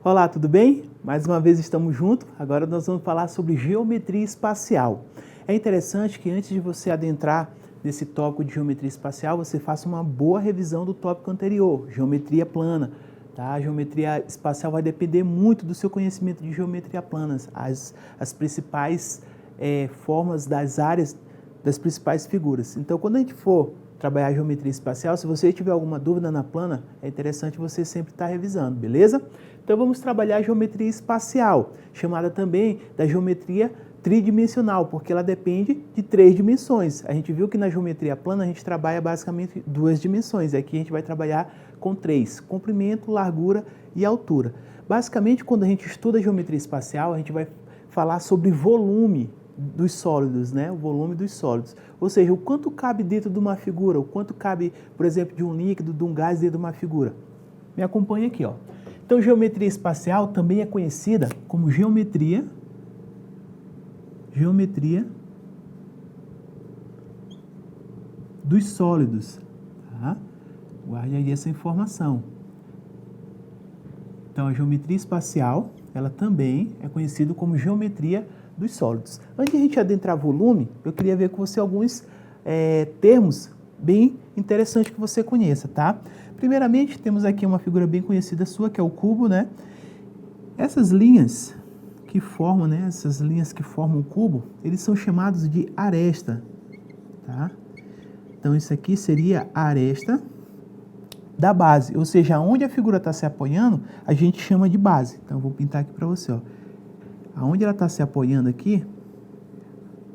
Olá, tudo bem? Mais uma vez estamos juntos. Agora nós vamos falar sobre geometria espacial. É interessante que antes de você adentrar nesse tópico de geometria espacial, você faça uma boa revisão do tópico anterior, geometria plana. Tá? A geometria espacial vai depender muito do seu conhecimento de geometria plana, as principais formas das áreas, das principais figuras. Então, quando a gente for trabalhar a geometria espacial, se você tiver alguma dúvida na plana, é interessante você sempre estar revisando, beleza? Então vamos trabalhar a geometria espacial, chamada também da geometria tridimensional, porque ela depende de 3 dimensões. A gente viu que na geometria plana a gente trabalha basicamente 2 dimensões, aqui a gente vai trabalhar com 3, comprimento, largura e altura. Basicamente, quando a gente estuda a geometria espacial, a gente vai falar sobre volume dos sólidos, né? O volume dos sólidos. Ou seja, o quanto cabe dentro de uma figura, o quanto cabe, por exemplo, de um líquido, de um gás dentro de uma figura. Me acompanha aqui, ó. Então, geometria espacial também é conhecida como geometria dos sólidos, tá? Guarde aí essa informação. Então, a geometria espacial, ela também é conhecida como geometria dos sólidos. Antes de a gente adentrar volume, eu queria ver com você alguns termos bem interessantes que você conheça, tá? Primeiramente, temos aqui uma figura bem conhecida sua, que é o cubo, né? Essas linhas que formam, né? Essas linhas que formam o cubo, eles são chamados de aresta, tá? Então, isso aqui seria a aresta da base, ou seja, onde a figura está se apoiando, a gente chama de base. Então, eu vou pintar aqui para você, ó. Aonde ela está se apoiando aqui,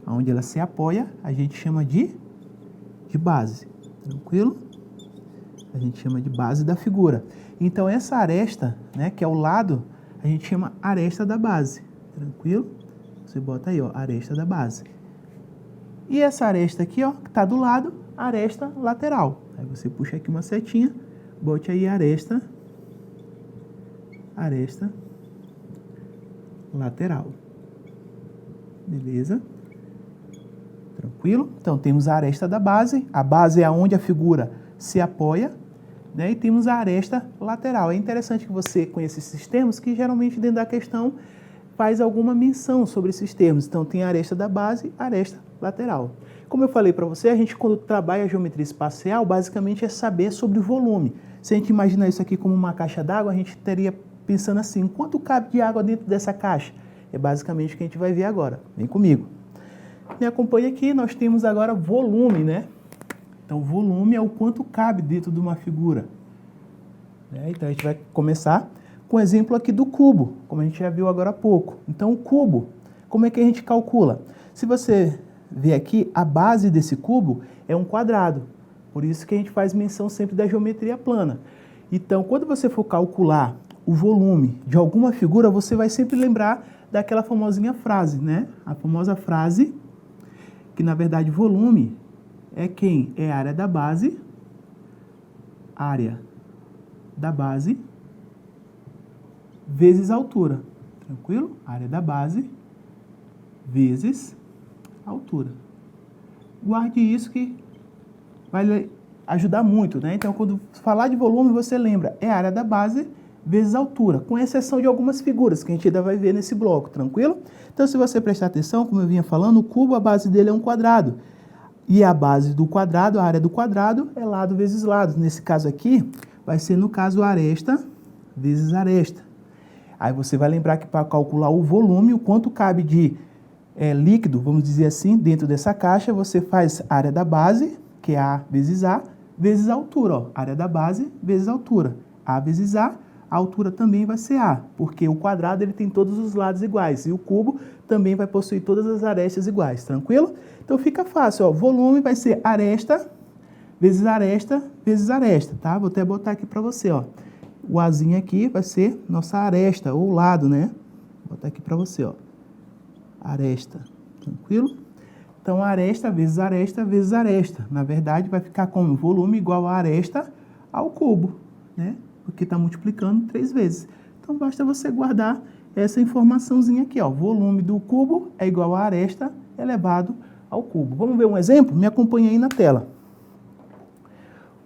aonde ela se apoia, a gente chama de base, tranquilo? A gente chama de base da figura. Então, essa aresta, né, que é o lado, a gente chama aresta da base, tranquilo? Você bota aí, ó, aresta da base. E essa aresta aqui, ó, que está do lado, aresta lateral. Aí você puxa aqui uma setinha, bote aí aresta lateral. Beleza? Tranquilo? Então, temos a aresta da base. A base é onde a figura se apoia, né? E temos a aresta lateral. É interessante que você conheça esses termos, que geralmente dentro da questão faz alguma menção sobre esses termos. Então, tem a aresta da base, aresta lateral. Como eu falei para você, a gente quando trabalha a geometria espacial, basicamente é saber sobre volume. Se a gente imaginar isso aqui como uma caixa d'água, a gente estaria pensando assim, quanto cabe de água dentro dessa caixa? É basicamente o que a gente vai ver agora. Vem comigo. Me acompanha aqui, nós temos agora volume, né? Então, volume é o quanto cabe dentro de uma figura. Então, a gente vai começar com o exemplo aqui do cubo, como a gente já viu agora há pouco. Então, o cubo, como é que a gente calcula? Se você ver aqui, a base desse cubo é um quadrado. Por isso que a gente faz menção sempre da geometria plana. Então, quando você for calcular o volume de alguma figura, você vai sempre lembrar daquela famosinha frase, né? A famosa frase, que na verdade volume é quem? É a área da base vezes a altura. Tranquilo? Área da base vezes a altura. Guarde isso que vai ajudar muito, né? Então, quando falar de volume, você lembra, é a área da base vezes a altura, com exceção de algumas figuras que a gente ainda vai ver nesse bloco, tranquilo? Então, se você prestar atenção, como eu vinha falando, o cubo, a base dele é um quadrado. E a base do quadrado, a área do quadrado, é lado vezes lado. Nesse caso aqui, vai ser, no caso, aresta vezes aresta. Aí você vai lembrar que para calcular o volume, o quanto cabe de líquido, vamos dizer assim, dentro dessa caixa, você faz a área da base, que é A vezes a altura. Ó. Área da base vezes a altura. A vezes a altura também vai ser A, porque o quadrado ele tem todos os lados iguais, e o cubo também vai possuir todas as arestas iguais, tranquilo? Então fica fácil, ó, volume vai ser aresta vezes aresta vezes aresta, tá? Vou até botar aqui para você, ó. O Azinho aqui vai ser nossa aresta, ou lado, né? Vou botar aqui para você, ó. Aresta, tranquilo? Então, aresta vezes aresta vezes aresta. Na verdade, vai ficar como volume igual a aresta ao cubo, né? Porque está multiplicando 3 vezes. Então, basta você guardar essa informaçãozinha aqui, ó. Volume do cubo é igual a aresta elevado ao cubo. Vamos ver um exemplo? Me acompanha aí na tela.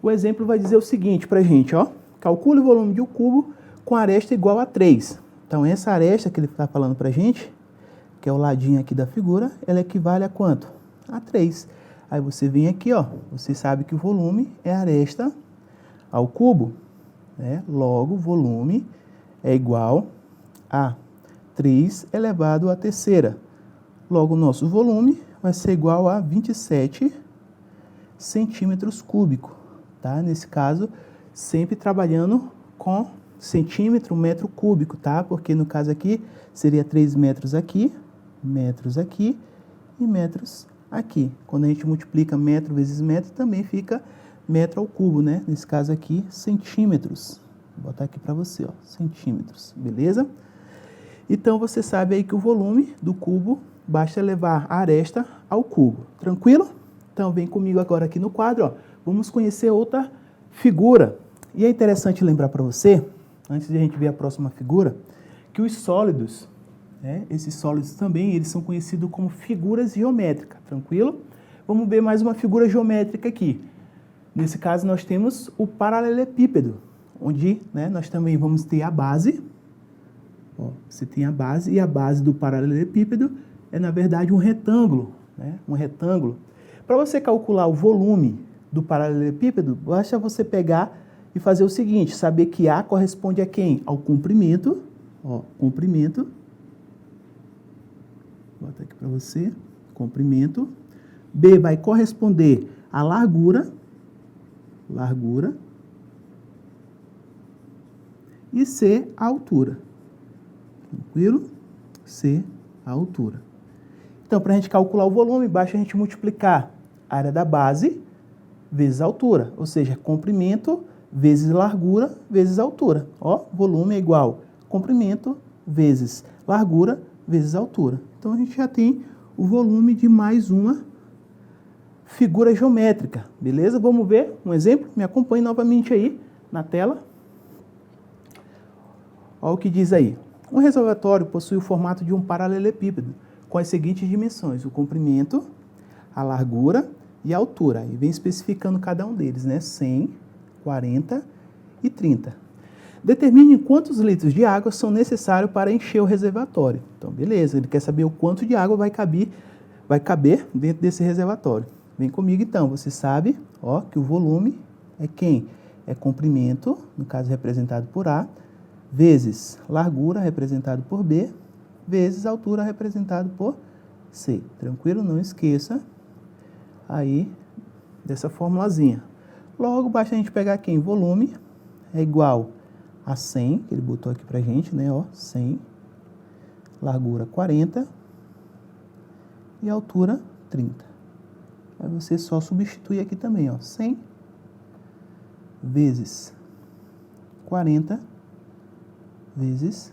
O exemplo vai dizer o seguinte para a gente, ó. Calcule o volume de um cubo com aresta igual a 3. Então, essa aresta que ele está falando para a gente, que é o ladinho aqui da figura, ela equivale a quanto? A 3. Aí você vem aqui, ó, você sabe que o volume é aresta ao cubo, né? Logo, volume é igual a 3 elevado à terceira. Logo, o nosso volume vai ser igual a 27 centímetros cúbicos, tá? Nesse caso, sempre trabalhando com centímetro, metro cúbico, tá? Porque no caso aqui, seria 3 metros aqui e metros aqui. Quando a gente multiplica metro vezes metro, também fica metro ao cubo, né? Nesse caso aqui, centímetros. Vou botar aqui para você, ó, centímetros, beleza? Então, você sabe aí que o volume do cubo basta levar a aresta ao cubo. Tranquilo? Então, vem comigo agora aqui no quadro, ó. Vamos conhecer outra figura. E é interessante lembrar para você, antes de a gente ver a próxima figura, que os sólidos, né, esses sólidos também, eles são conhecidos como figuras geométricas. Tranquilo? Vamos ver mais uma figura geométrica aqui. Nesse caso, nós temos o paralelepípedo, onde, né, nós também vamos ter a base. Ó, você tem a base, e a base do paralelepípedo é, na verdade, um retângulo, né? Um retângulo. Para você calcular o volume do paralelepípedo, basta você pegar e fazer o seguinte, saber que A corresponde a quem? Ao comprimento, ó, comprimento. Vou botar aqui para você, comprimento. B vai corresponder à largura, e C, a altura. Tranquilo? C, a altura. Então, para a gente calcular o volume, basta a gente multiplicar a área da base vezes a altura, ou seja, comprimento vezes largura vezes altura. Ó, volume é igual comprimento vezes largura vezes altura. Então, a gente já tem o volume de mais uma figura geométrica, beleza? Vamos ver um exemplo? Me acompanhe novamente aí na tela. Olha o que diz aí. Um reservatório possui o formato de um paralelepípedo, com as seguintes dimensões: o comprimento, a largura e a altura. E vem especificando cada um deles, né? 100, 40 e 30. Determine quantos litros de água são necessários para encher o reservatório. Então, beleza, ele quer saber o quanto de água vai caber dentro desse reservatório. Vem comigo então, você sabe, ó, que o volume é quem? É comprimento, no caso representado por A, vezes largura, representado por B, vezes altura, representado por C. Tranquilo? Não esqueça aí dessa formulazinha. Logo, basta a gente pegar quem? Volume é igual a 100, que ele botou aqui pra gente, né? Ó, 100, largura 40 e altura 30. Aí você só substitui aqui também, ó, 100 vezes 40 vezes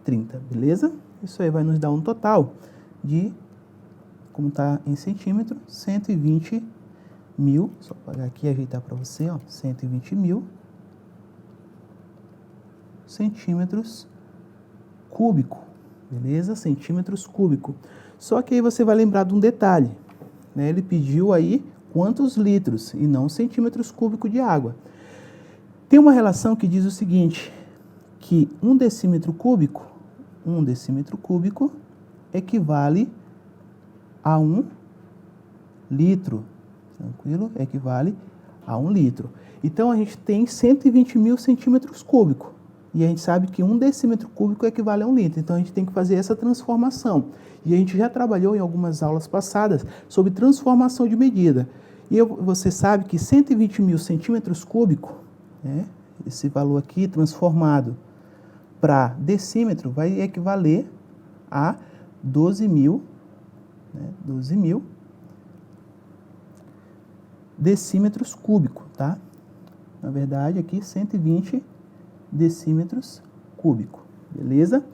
30, beleza? Isso aí vai nos dar um total de, como está em centímetro, 120 mil, só pegar aqui e ajeitar para você, ó, 120 mil centímetros cúbico, beleza? Centímetros cúbico. Só que aí você vai lembrar de um detalhe, né? Ele pediu aí quantos litros e não centímetros cúbicos de água. Tem uma relação que diz o seguinte, que 1 decímetro cúbico equivale a 1 litro, tranquilo? Equivale a 1 litro. Então, a gente tem 120 mil centímetros cúbicos. E a gente sabe que 1 decímetro cúbico equivale a 1 litro. Então, a gente tem que fazer essa transformação. E a gente já trabalhou em algumas aulas passadas sobre transformação de medida. E você sabe que 120 mil centímetros cúbicos, né, esse valor aqui transformado para decímetro vai equivaler a 12 mil, né, 12 mil decímetros cúbicos, tá? Na verdade, aqui 120 decímetros cúbicos, beleza?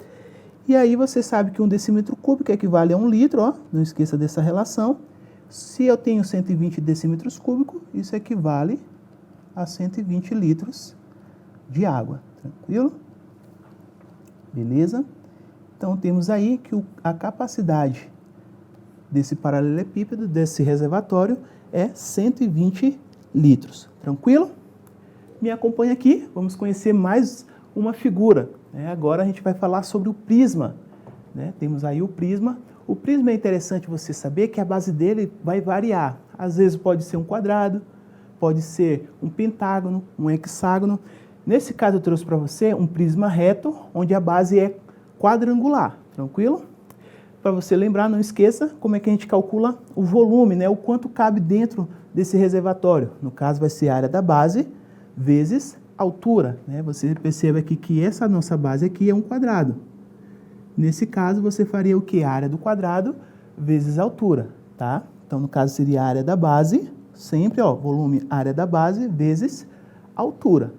E aí você sabe que 1 decímetro cúbico equivale a 1 litro, ó, não esqueça dessa relação. Se eu tenho 120 decímetros cúbicos, isso equivale a 120 litros de água, tranquilo? Beleza? Então, temos aí que a capacidade desse paralelepípedo, desse reservatório, é 120 litros. Tranquilo? Me acompanha aqui, vamos conhecer mais uma figura. Agora a gente vai falar sobre o prisma. Temos aí o prisma. O prisma é interessante você saber que a base dele vai variar. Às vezes pode ser um quadrado, pode ser um pentágono, um hexágono. Nesse caso eu trouxe para você um prisma reto, onde a base é quadrangular, tranquilo? Para você lembrar, não esqueça como é que a gente calcula o volume, o quanto cabe dentro desse reservatório. No caso vai ser a área da base vezes altura. Você percebe aqui que essa nossa base aqui é um quadrado. Nesse caso você faria o que? A área do quadrado vezes altura, tá? Então no caso seria a área da base, sempre, volume área da base vezes altura.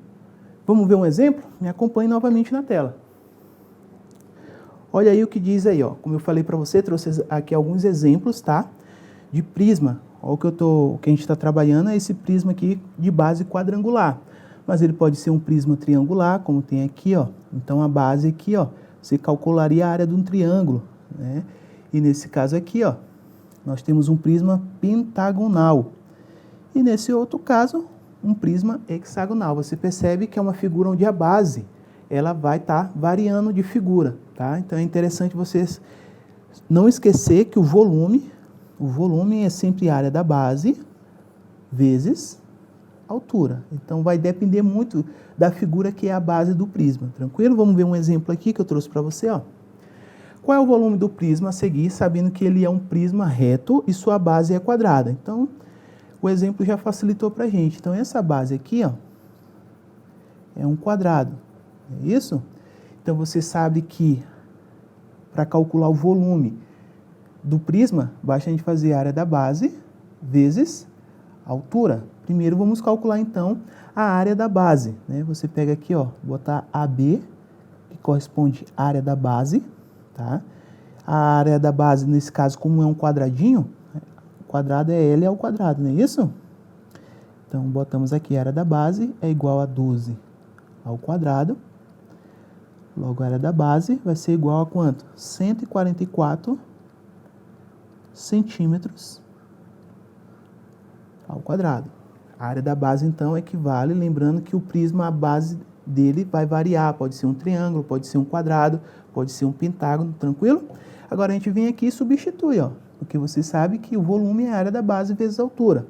Vamos ver um exemplo? Me acompanhe novamente na tela. Olha aí o que diz aí, como eu falei para você, trouxe aqui alguns exemplos, tá? De prisma. Olha o que a gente está trabalhando é esse prisma aqui de base quadrangular. Mas ele pode ser um prisma triangular, como tem aqui, Então a base aqui, você calcularia a área de um triângulo, E nesse caso aqui, nós temos um prisma pentagonal. E nesse outro caso, um prisma hexagonal. Você percebe que é uma figura onde a base ela vai estar variando de figura, tá? Então é interessante vocês não esquecer que o volume é sempre a área da base vezes altura. Então vai depender muito da figura que é a base do prisma, tranquilo? Vamos ver um exemplo aqui que eu trouxe para você, Qual é o volume do prisma a seguir, sabendo que ele é um prisma reto e sua base é quadrada? Então, o exemplo já facilitou para a gente. Então, essa base aqui, é um quadrado. É isso? Então, você sabe que para calcular o volume do prisma, basta a gente fazer a área da base vezes a altura. Primeiro, vamos calcular, então, a área da base. Você pega aqui, botar AB, que corresponde à área da base, tá? A área da base, nesse caso, como é um quadradinho, o quadrado é L ao quadrado, não é isso? Então, botamos aqui a área da base é igual a 12 ao quadrado. Logo, a área da base vai ser igual a quanto? 144 centímetros ao quadrado. A área da base, então, equivale, lembrando que o prisma, a base dele vai variar. Pode ser um triângulo, pode ser um quadrado, pode ser um pentágono, tranquilo? Agora, a gente vem aqui e substitui, porque você sabe que o volume é a área da base vezes a altura.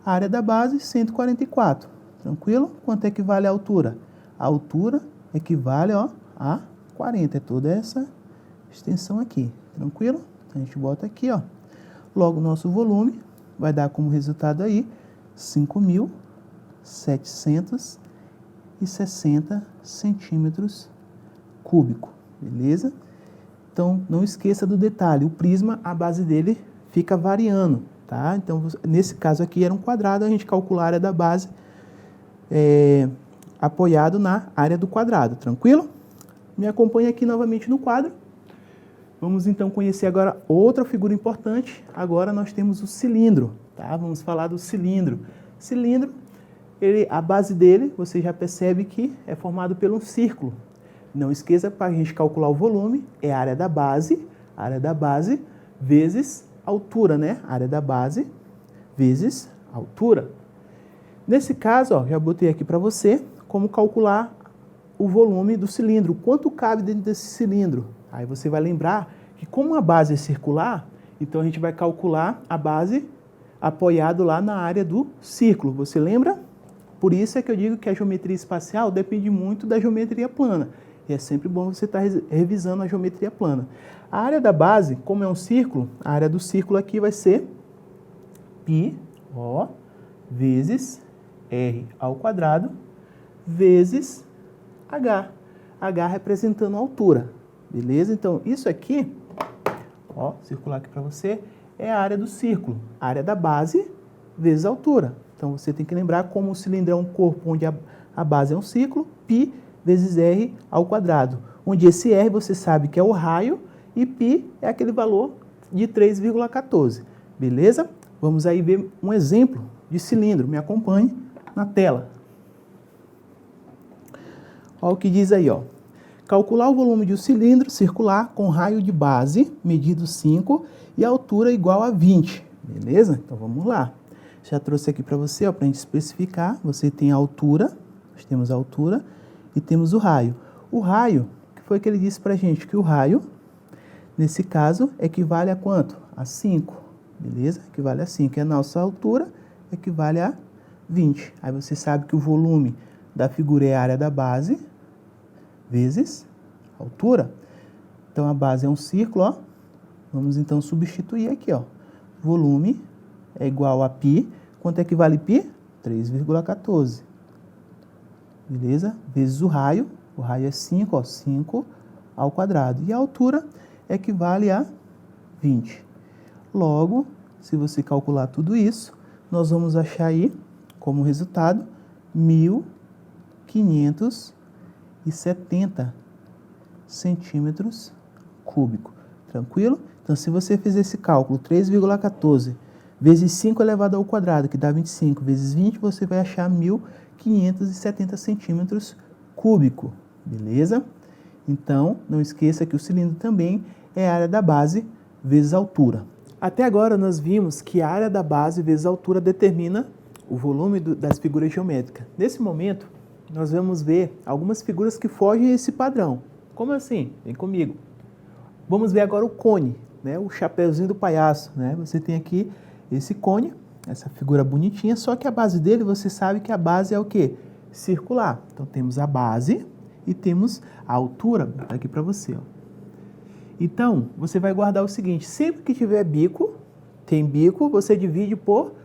A área da base, 144, tranquilo? Quanto equivale a altura? A altura equivale, a 40, é toda essa extensão aqui, tranquilo? Então, a gente bota aqui, Logo, o nosso volume vai dar como resultado aí 5.760 centímetros cúbicos, beleza? Então, não esqueça do detalhe, o prisma, a base dele fica variando, tá? Então, nesse caso aqui era um quadrado, a gente calcula a área da base apoiado na área do quadrado, tranquilo? Me acompanha aqui novamente no quadro. Vamos então conhecer agora outra figura importante. Agora nós temos o cilindro, tá? Vamos falar do cilindro. Cilindro, a base dele, você já percebe que é formado por um círculo. Não esqueça, para a gente calcular o volume, é a área da base vezes altura, A área da base vezes altura. Nesse caso, já botei aqui para você como calcular o volume do cilindro, quanto cabe dentro desse cilindro. Aí você vai lembrar que como a base é circular, então a gente vai calcular a base apoiado lá na área do círculo. Você lembra? Por isso é que eu digo que a geometria espacial depende muito da geometria plana. E é sempre bom você estar revisando a geometria plana. A área da base, como é um círculo, a área do círculo aqui vai ser π vezes r ao quadrado vezes h. H representando a altura. Beleza? Então, isso aqui, circular aqui para você, é a área do círculo. A área da base vezes a altura. Então, você tem que lembrar como o cilindro é um corpo onde a base é um círculo, π vezes r ao quadrado. Onde esse r você sabe que é o raio e π é aquele valor de 3,14. Beleza? Vamos aí ver um exemplo de cilindro. Me acompanhe na tela. Olha o que diz aí, Calcular o volume de um cilindro circular com raio de base, medido 5, e altura igual a 20. Beleza? Então, vamos lá. Já trouxe aqui para você, para a gente especificar. Você tem a altura, Nós temos a altura e temos o raio. O raio, o que foi que ele disse pra gente? Que o raio, nesse caso, equivale a quanto? A 5, beleza? Equivale a 5. E a nossa altura equivale a 20. Aí você sabe que o volume da figura é a área da base vezes a altura. Então, a base é um círculo, ó. Vamos, então, substituir aqui, ó. Volume é igual a π. Quanto equivale π? 3,14. Beleza? Vezes o raio é 5, ó. 5 ao quadrado. E a altura equivale a 20. Logo, se você calcular tudo isso, nós vamos achar aí, como resultado, 1.570 centímetros cúbicos. Tranquilo? Então, se você fizer esse cálculo, 3,14 vezes 5 elevado ao quadrado, que dá 25, vezes 20, você vai achar 1.570 centímetros cúbicos. Beleza? Então, não esqueça que o cilindro também é a área da base vezes a altura. Até agora, nós vimos que a área da base vezes a altura determina o volume das figuras geométricas. Nesse momento, nós vamos ver algumas figuras que fogem a esse padrão. Como assim? Vem comigo. Vamos ver agora o cone, né? O chapeuzinho do palhaço, né? Você tem aqui esse cone, essa figura bonitinha, só que a base dele, você sabe que a base é o quê? Circular. Então, temos a base e temos a altura. Vou botar aqui para você, ó. Então, você vai guardar o seguinte, sempre que tiver bico, tem bico, você divide por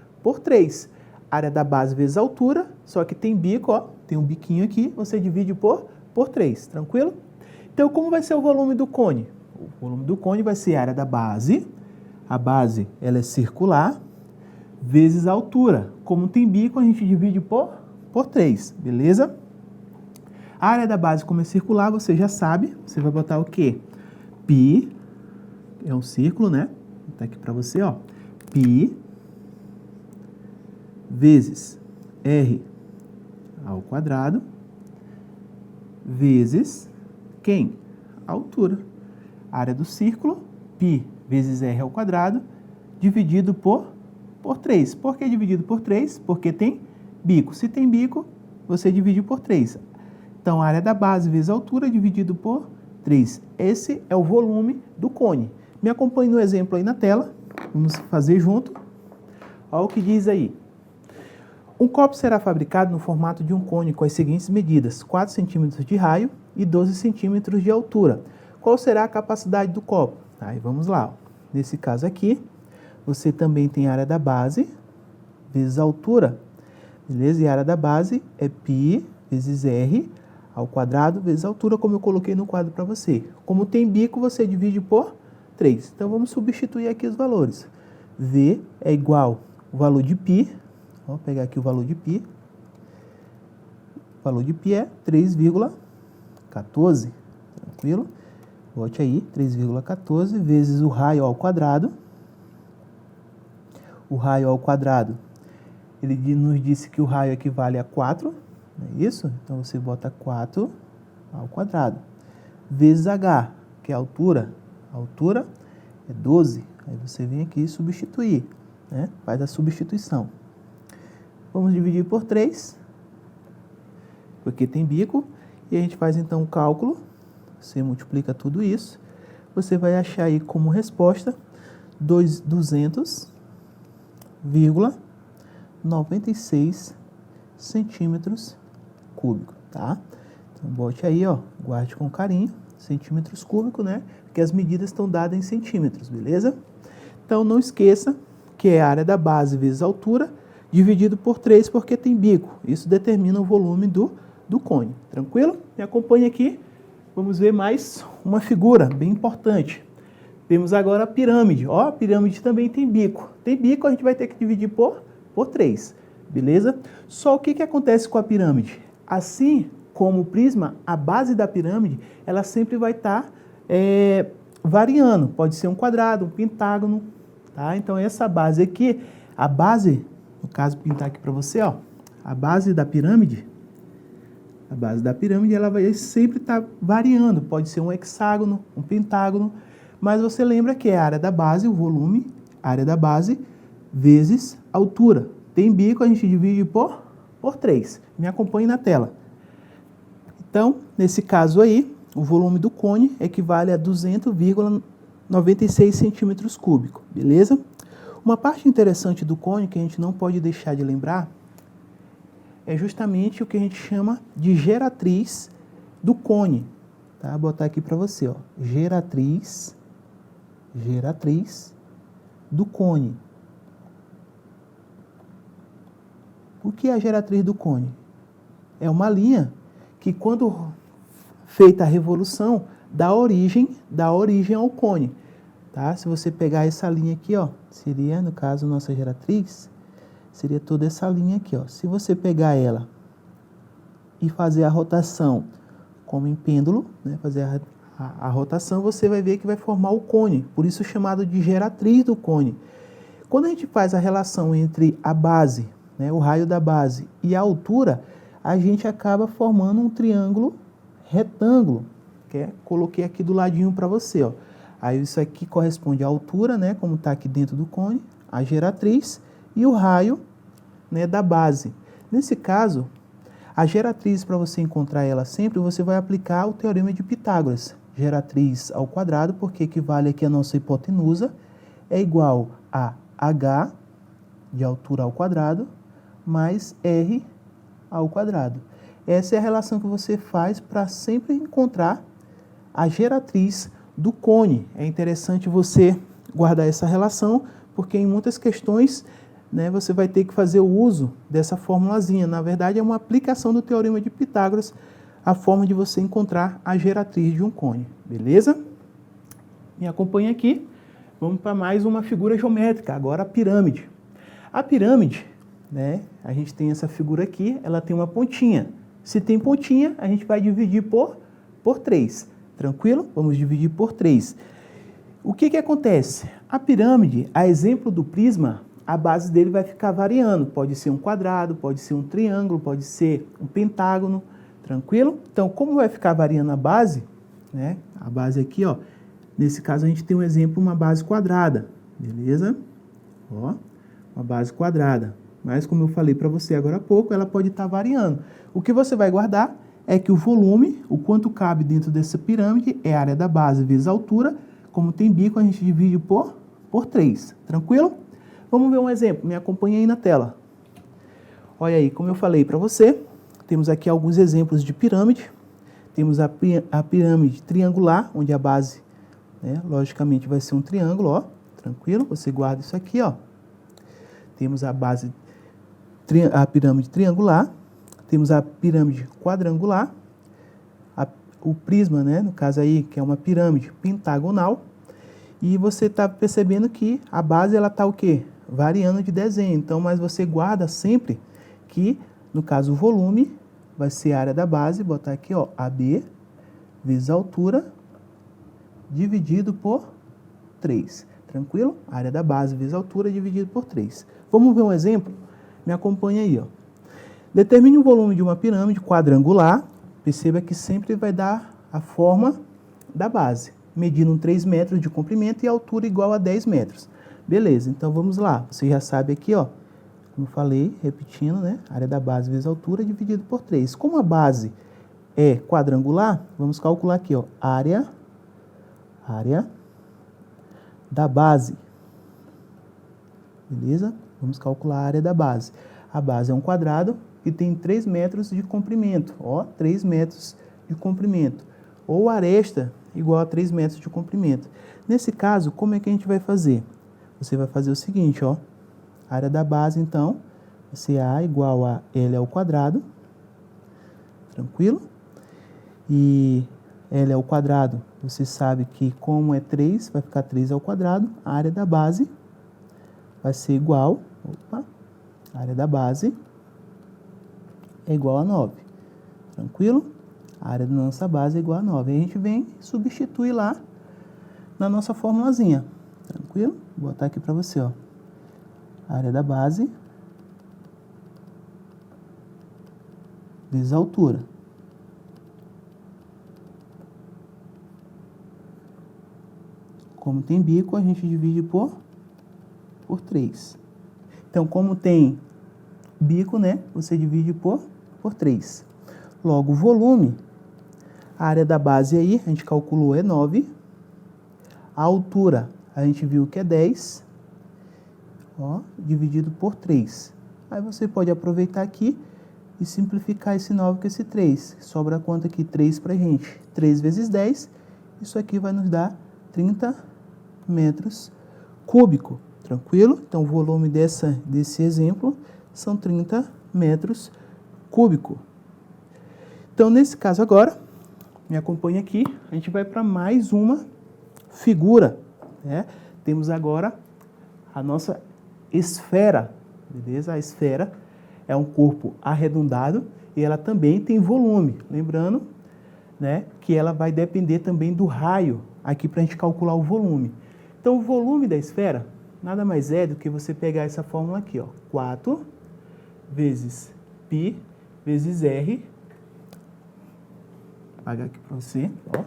3. Área da base vezes a altura, só que tem bico, ó, tem um biquinho aqui, você divide por 3, tranquilo? Então, como vai ser o volume do cone? O volume do cone vai ser a área da base, a base ela é circular, vezes a altura. Como tem bico, a gente divide por 3, beleza? A área da base, como é circular, você já sabe, você vai botar o quê? Π, é um círculo, né? Vou botar aqui para você, ó. Π vezes R ao quadrado vezes quem? A altura. A área do círculo, π vezes R ao quadrado, dividido por 3. Por que dividido por 3? Porque tem bico. Se tem bico, você divide por 3. Então, a área da base vezes a altura dividido por 3. Esse é o volume do cone. Me acompanhe no exemplo aí na tela. Vamos fazer junto. Olha o que diz aí. Um copo será fabricado no formato de um cone com as seguintes medidas: 4 centímetros de raio e 12 centímetros de altura. Qual será a capacidade do copo? Aí vamos lá. Nesse caso aqui, você também tem a área da base vezes a altura. Beleza? E a área da base é π vezes R ao quadrado vezes a altura, como eu coloquei no quadro para você. Como tem bico, você divide por 3. Então, vamos substituir aqui os valores. V é igual ao valor de π. Vou pegar aqui o valor de π. O valor de π é 3,14. Tranquilo? Bote aí, 3,14 vezes o raio ao quadrado. O raio ao quadrado, ele nos disse que o raio equivale a 4. Não é isso? Então, você bota 4 ao quadrado. Vezes H, que é a altura. A altura é 12. Aí você vem aqui e substituir, né? Faz a substituição. Vamos dividir por 3, porque tem bico. E a gente faz, então, o cálculo. Você multiplica tudo isso. Você vai achar aí como resposta 200,96 centímetros cúbicos, tá? Então, bote aí, ó, guarde com carinho, centímetros cúbicos, né? Porque as medidas estão dadas em centímetros, beleza? Então, não esqueça que é a área da base vezes a altura, dividido por 3, porque tem bico. Isso determina o volume do cone, tranquilo? Me acompanhe aqui, vamos ver mais uma figura bem importante. Temos agora a pirâmide. Ó, a pirâmide também tem bico. Tem bico, a gente vai ter que dividir por 3, beleza? Só o que acontece com a pirâmide? Assim como o prisma, a base da pirâmide, ela sempre vai estar variando. Pode ser um quadrado, um pentágono, tá? Então, essa base aqui, a base, no caso, vou pintar aqui para você, ó, a base da pirâmide, ela vai sempre estar variando. Pode ser um hexágono, um pentágono, mas você lembra que é a área da base, o volume, a área da base, vezes a altura. Tem bico, a gente divide por 3. Me acompanhe na tela. Então, nesse caso aí, o volume do cone equivale a 200,96 centímetros cúbicos, beleza? Uma parte interessante do cone que a gente não pode deixar de lembrar é justamente o que a gente chama de geratriz do cone. Tá? Vou botar aqui para você, ó. Geratriz do cone. O que é a geratriz do cone? É uma linha que, quando feita a revolução, dá origem ao cone. Tá? Se você pegar essa linha aqui, ó, seria, no caso, nossa geratriz, seria toda essa linha aqui, ó. Se você pegar ela e fazer a rotação como em pêndulo, né, fazer a rotação, você vai ver que vai formar o cone, por isso chamado de geratriz do cone. Quando a gente faz a relação entre a base, né, o raio da base, e a altura, a gente acaba formando um triângulo retângulo, que coloquei aqui do ladinho para você, ó. Aí isso aqui corresponde à altura, né, como está aqui dentro do cone, a geratriz e o raio, né, da base. Nesse caso, a geratriz, para você encontrar ela sempre, você vai aplicar o teorema de Pitágoras. Geratriz ao quadrado, porque equivale aqui a nossa hipotenusa, é igual a h, de altura ao quadrado, mais r ao quadrado. Essa é a relação que você faz para sempre encontrar a geratriz do cone. É interessante você guardar essa relação, porque em muitas questões, né, você vai ter que fazer o uso dessa formulazinha. Na verdade, é uma aplicação do teorema de Pitágoras, a forma de você encontrar a geratriz de um cone. Beleza? Me acompanha aqui. Vamos para mais uma figura geométrica, agora a pirâmide. A pirâmide, né, a gente tem essa figura aqui, ela tem uma pontinha. Se tem pontinha, a gente vai dividir por 3. Tranquilo? Vamos dividir por 3. O que acontece? A pirâmide, a exemplo do prisma, a base dele vai ficar variando. Pode ser um quadrado, pode ser um triângulo, pode ser um pentágono. Tranquilo? Então, como vai ficar variando a base, né? A base aqui, ó. Nesse caso, a gente tem um exemplo, uma base quadrada. Beleza? Ó, uma base quadrada. Mas, como eu falei para você agora há pouco, ela pode estar variando. O que você vai guardar é que o volume, o quanto cabe dentro dessa pirâmide, é a área da base vezes a altura. Como tem bico, a gente divide por 3. Tranquilo? Vamos ver um exemplo. Me acompanha aí na tela. Olha aí, como eu falei para você, temos aqui alguns exemplos de pirâmide. Temos a pirâmide triangular, onde a base, né, logicamente, vai ser um triângulo, ó. Tranquilo? Você guarda isso aqui, ó. Temos a pirâmide triangular. Temos a pirâmide quadrangular, o prisma, né, no caso aí, que é uma pirâmide pentagonal, e você está percebendo que a base, ela está o quê? Variando de desenho. Então, mas você guarda sempre que, no caso, o volume vai ser a área da base, botar aqui, ó, AB, vezes a altura, dividido por 3. Tranquilo? A área da base vezes a altura, dividido por 3. Vamos ver um exemplo? Me acompanha aí, ó. Determine o volume de uma pirâmide quadrangular. Perceba que sempre vai dar a forma da base, medindo 3 metros de comprimento e altura igual a 10 metros. Beleza, então vamos lá. Você já sabe aqui, ó, como eu falei, repetindo, né? Área da base vezes a altura dividido por 3. Como a base é quadrangular, vamos calcular aqui, ó, área da base. Beleza? Vamos calcular a área da base. A base é um quadrado e tem 3 metros de comprimento. Ó, 3 metros de comprimento. Ou aresta igual a 3 metros de comprimento. Nesse caso, como é que a gente vai fazer? Você vai fazer o seguinte, ó. A área da base, então, vai ser A igual a L ao quadrado. Tranquilo? E L ao quadrado, você sabe que como é 3, vai ficar 3 ao quadrado. A área da base vai ser igual... a área da base é igual a 9. Tranquilo? A área da nossa base é igual a 9. Aí a gente vem e substitui lá na nossa formulazinha. Tranquilo? Vou botar aqui para você, ó. A área da base vezes a altura. Como tem bico, a gente divide por 3. Então, como tem bico, né, você divide por 3. Logo, o volume A área da base aí, a gente calculou, é 9. A altura, a gente viu que é 10, ó, dividido por 3. Aí você pode aproveitar aqui e simplificar esse 9 com esse 3. Sobra quanto aqui? 3 pra gente. 3 vezes 10, isso aqui vai nos dar 30 metros cúbicos. Tranquilo? Então, o volume desse exemplo são 30 metros cúbicos. Então, nesse caso agora, me acompanha aqui, a gente vai para mais uma figura, né? Temos agora a nossa esfera, beleza? A esfera é um corpo arredondado e ela também tem volume. Lembrando, né, que ela vai depender também do raio aqui para a gente calcular o volume. Então, o volume da esfera nada mais é do que você pegar essa fórmula aqui, ó, 4 vezes π vezes r, vou apagar aqui para você, ó,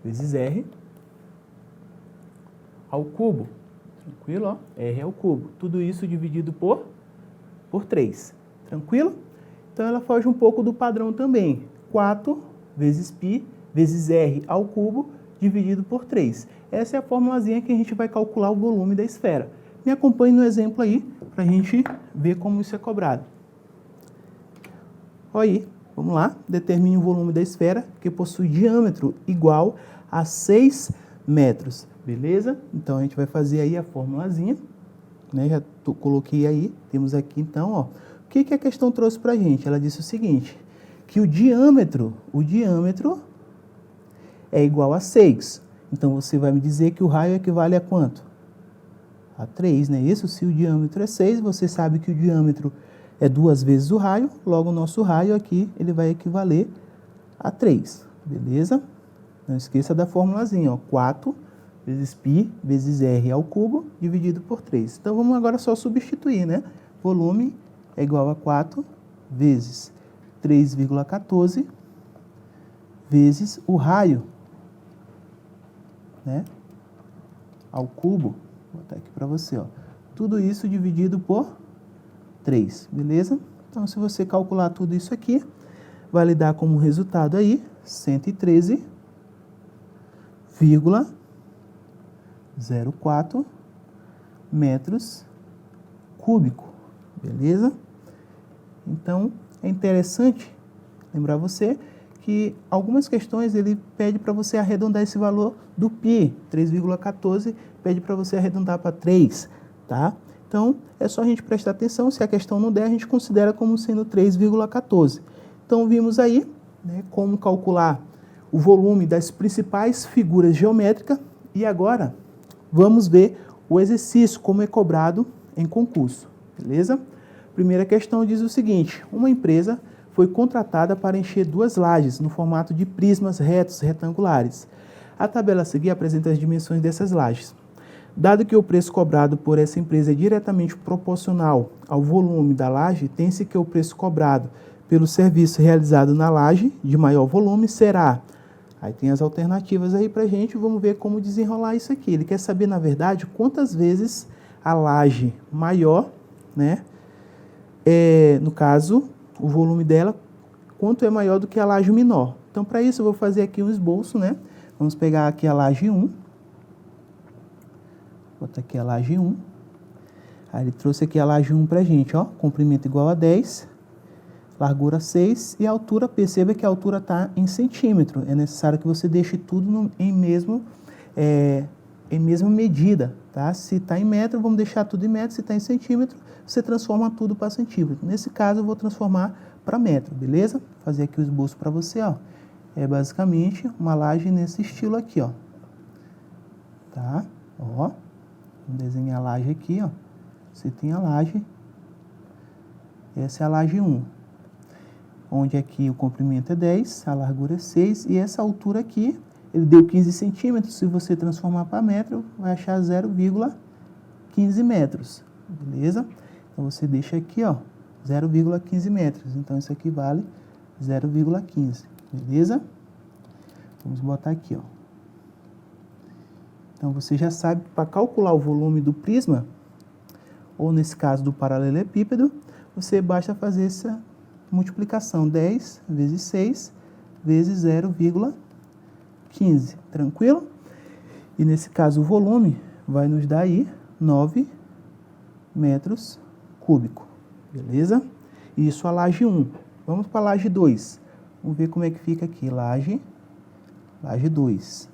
vezes r ao cubo. Tranquilo, ó? R ao cubo. Tudo isso dividido por 3. Tranquilo? Então, ela foge um pouco do padrão também. 4 vezes π vezes r ao cubo dividido por 3. Essa é a formulazinha que a gente vai calcular o volume da esfera. Me acompanhe no exemplo aí, para a gente ver como isso é cobrado. Olha aí, vamos lá. Determine o volume da esfera, que possui diâmetro igual a 6 metros. Beleza? Então, a gente vai fazer aí a formulazinha, né? Já coloquei aí. Temos aqui, então, ó. O que a questão trouxe para a gente? Ela disse o seguinte, que o diâmetro é igual a 6. Então, você vai me dizer que o raio equivale a quanto? A 3, não é isso? Se o diâmetro é 6, você sabe que o diâmetro é 2 vezes o raio, logo o nosso raio aqui, ele vai equivaler a 3, beleza? Não esqueça da formulazinha, ó, 4 vezes π vezes r ao cubo, dividido por 3. Então, vamos agora só substituir, né? Volume é igual a 4 vezes 3,14 vezes o raio, né, ao cubo. Vou botar aqui para você, ó. Tudo isso dividido por 3, beleza? Então, se você calcular tudo isso aqui, vai lhe dar como resultado aí 113,04 metros cúbicos, beleza? Então, é interessante lembrar você que algumas questões ele pede para você arredondar esse valor do π, 3,14, pede para você arredondar para 3, tá? Então, é só a gente prestar atenção, se a questão não der, a gente considera como sendo 3,14. Então, vimos aí, né, como calcular o volume das principais figuras geométricas e agora vamos ver o exercício, como é cobrado em concurso, beleza? Primeira questão diz o seguinte, uma empresa foi contratada para encher 2 lajes no formato de prismas retos retangulares. A tabela a seguir apresenta as dimensões dessas lajes. Dado que o preço cobrado por essa empresa é diretamente proporcional ao volume da laje, tem-se que o preço cobrado pelo serviço realizado na laje de maior volume será... Aí tem as alternativas aí para a gente, vamos ver como desenrolar isso aqui. Ele quer saber, na verdade, quantas vezes a laje maior, né, no caso, o volume dela, quanto é maior do que a laje menor. Então, para isso, eu vou fazer aqui um esboço, né? Vamos pegar aqui a laje 1. Vou botar aqui a laje 1. Aí, ele trouxe aqui a laje 1 para a gente, ó. Comprimento igual a 10, largura 6 e a altura, perceba que a altura está em centímetro. É necessário que você deixe tudo em mesma medida, tá? Se está em metro, vamos deixar tudo em metro. Se está em centímetro, você transforma tudo para centímetro. Nesse caso, eu vou transformar para metro, beleza? Vou fazer aqui o esboço para você, ó. É basicamente uma laje nesse estilo aqui, ó. Tá? Ó. Vamos desenhar a laje aqui, ó. Você tem a laje. Essa é a laje 1. Onde aqui o comprimento é 10, a largura é 6 e essa altura aqui, ele deu 15 centímetros. Se você transformar para metro, vai achar 0,15 metros, beleza? Então, você deixa aqui, ó, 0,15 metros. Então, isso aqui vale 0,15, beleza? Vamos botar aqui, ó. Então, você já sabe que para calcular o volume do prisma, ou nesse caso do paralelepípedo, você basta fazer essa multiplicação. 10 vezes 6 vezes 0,15, tranquilo? E nesse caso o volume vai nos dar aí 9 metros cúbicos, beleza? Isso a laje 1. Vamos para a laje 2. Vamos ver como é que fica aqui, laje 2.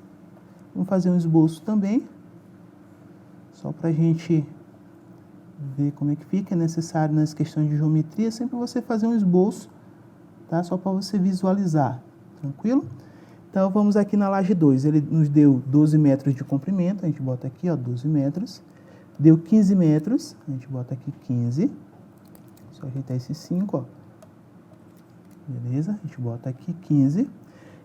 Vamos fazer um esboço também, só para a gente ver como é que fica. É necessário nas questões de geometria sempre você fazer um esboço, tá? Só para você visualizar, tranquilo? Então vamos aqui na laje 2, ele nos deu 12 metros de comprimento, a gente bota aqui, ó, 12 metros. Deu 15 metros, a gente bota aqui 15. Só ajeitar esses 5, ó. Beleza? A gente bota aqui 15.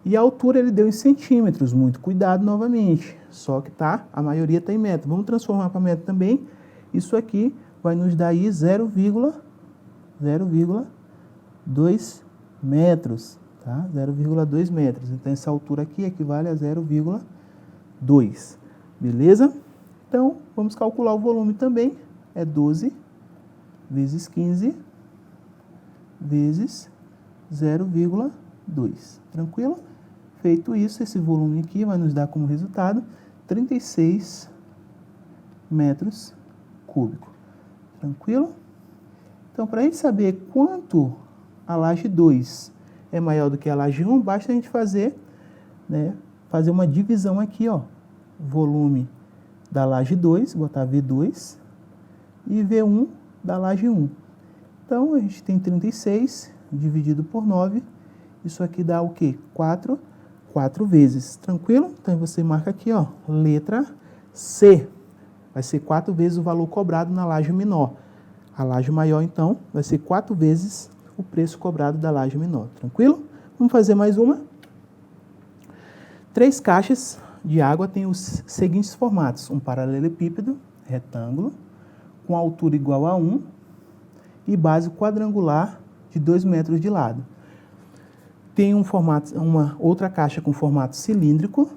E a altura ele deu em centímetros, muito cuidado novamente. Só que tá, a maioria tá em metro. Vamos transformar para metro também. Isso aqui vai nos dar aí 0,2 metros, tá? 0,2 metros. Então essa altura aqui equivale a 0,2. Beleza? Então, vamos calcular o volume também. É 12 vezes 15 vezes 0,2. Tranquilo? Feito isso, esse volume aqui vai nos dar como resultado 36 metros cúbicos. Tranquilo? Então, para a gente saber quanto a laje 2 é maior do que a laje 1, basta a gente fazer uma divisão aqui, ó. Volume da laje 2, botar V2, e V1 da laje 1. Então, a gente tem 36 dividido por 9, isso aqui dá o quê? 4 vezes, tranquilo? Então, você marca aqui, ó, letra C. Vai ser 4 vezes o valor cobrado na laje menor. A laje maior, então, vai ser 4 vezes o preço cobrado da laje menor, tranquilo? Vamos fazer mais uma. 3 caixas de água têm os seguintes formatos: um paralelepípedo retângulo com altura igual a 1 e base quadrangular de 2 metros de lado. Tem uma outra caixa com formato cilíndrico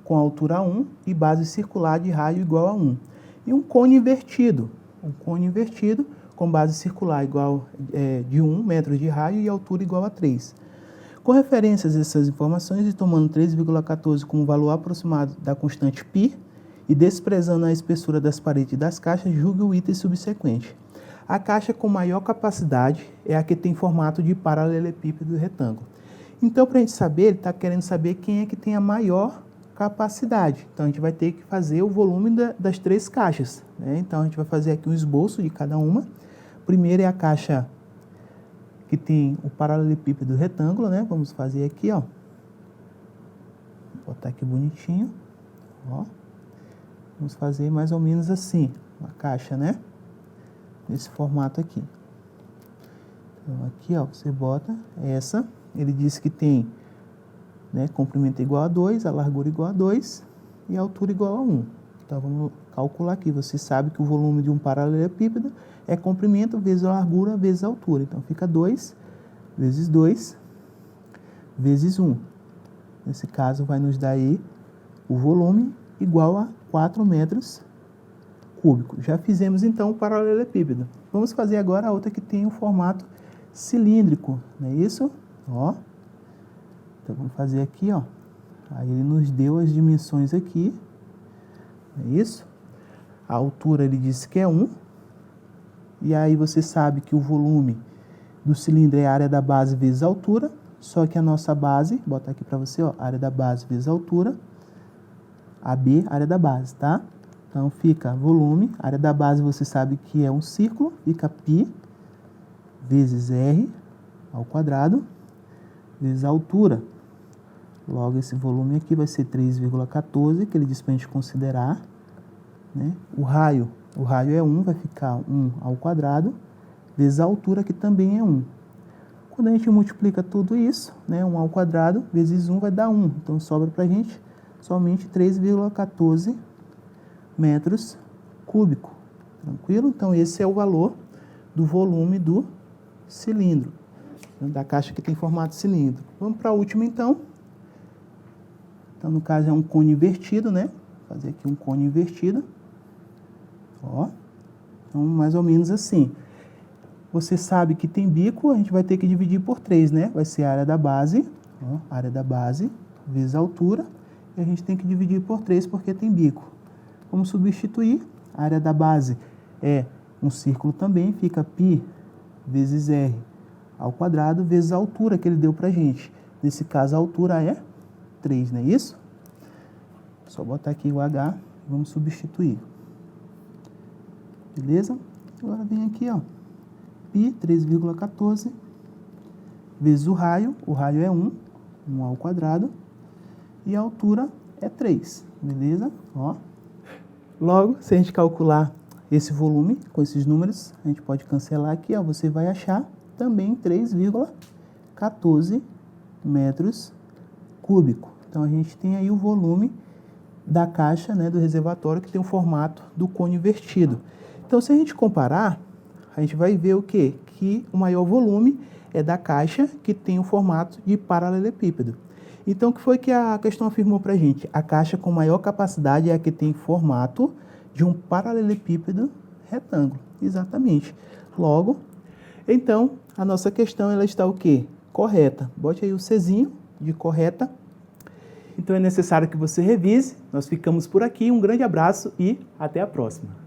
com altura 1 e base circular de raio igual a 1. E um cone invertido com base circular de 1 metro de raio e altura igual a 3. Com referências a essas informações e tomando 3,14 como valor aproximado da constante π e desprezando a espessura das paredes das caixas, julgue o item subsequente. A caixa com maior capacidade é a que tem formato de paralelepípedo retângulo. Então, para a gente saber, ele está querendo saber quem é que tem a maior capacidade. Então, a gente vai ter que fazer o volume das 3 caixas, né? Então, a gente vai fazer aqui um esboço de cada uma. Primeiro é a caixa que tem o paralelepípedo retângulo, né? Vamos fazer aqui, ó. Vou botar aqui bonitinho, ó. Vamos fazer mais ou menos assim, uma caixa, né? Nesse formato aqui. Então, aqui, ó, você bota essa. Ele disse que tem, né, comprimento igual a 2, a largura igual a 2 e a altura igual a 1. Então, vamos calcular aqui. Você sabe que o volume de um paralelepípedo é comprimento vezes a largura vezes a altura. Então, fica 2 vezes 2 vezes 1. Nesse caso, vai nos dar aí o volume igual a 4 metros cúbicos. Já fizemos, então, o paralelepípedo. Vamos fazer agora a outra que tem o formato cilíndrico, não é isso? Ó. Então, vamos fazer aqui, ó. Aí, ele nos deu as dimensões aqui, não é isso? A altura, ele disse que é 1. E aí, você sabe que o volume do cilindro é a área da base vezes a altura, só que a nossa base, vou botar aqui para você, ó, área da base vezes a altura, AB, área da base, tá? Então, fica volume, área da base você sabe que é um círculo, fica π vezes R ao quadrado, vezes a altura. Logo, esse volume aqui vai ser 3,14, que ele diz para a gente considerar, né? O raio é 1, vai ficar 1 ao quadrado, vezes a altura, que também é 1. Quando a gente multiplica tudo isso, né, 1 ao quadrado vezes 1 vai dar 1. Então, sobra para a gente somente 3,14 metros cúbicos. Tranquilo? Então, esse é o valor do volume do cilindro, da caixa que tem formato cilíndrico. Vamos para a última, então. Então, no caso, é um cone invertido, né? Vou fazer aqui um cone invertido. Ó. Então, mais ou menos assim. Você sabe que tem bico, a gente vai ter que dividir por 3, né? Vai ser a área da base Ó, área da base vezes a altura. E a gente tem que dividir por 3 porque tem bico. Vamos substituir. A área da base é um círculo também. Fica π vezes r ao quadrado vezes a altura que ele deu pra gente. Nesse caso, a altura é 3, não é isso? Só botar aqui o h e vamos substituir. Beleza? Agora vem aqui, ó. Π, 3,14, vezes o raio é 1 ao quadrado, e a altura é 3, beleza? Ó. Logo, se a gente calcular esse volume com esses números, a gente pode cancelar aqui, ó, você vai achar também 3,14 metros cúbicos. Então, a gente tem aí o volume da caixa, né, do reservatório, que tem o formato do cone invertido. Então, se a gente comparar, a gente vai ver o quê? Que o maior volume é da caixa que tem o formato de paralelepípedo. Então, o que foi que a questão afirmou para a gente? A caixa com maior capacidade é a que tem formato de um paralelepípedo retângulo. Exatamente. Logo, então, a nossa questão ela está o quê? Correta. Bote aí o Czinho de correta. Então, é necessário que você revise. Nós ficamos por aqui. Um grande abraço e até a próxima.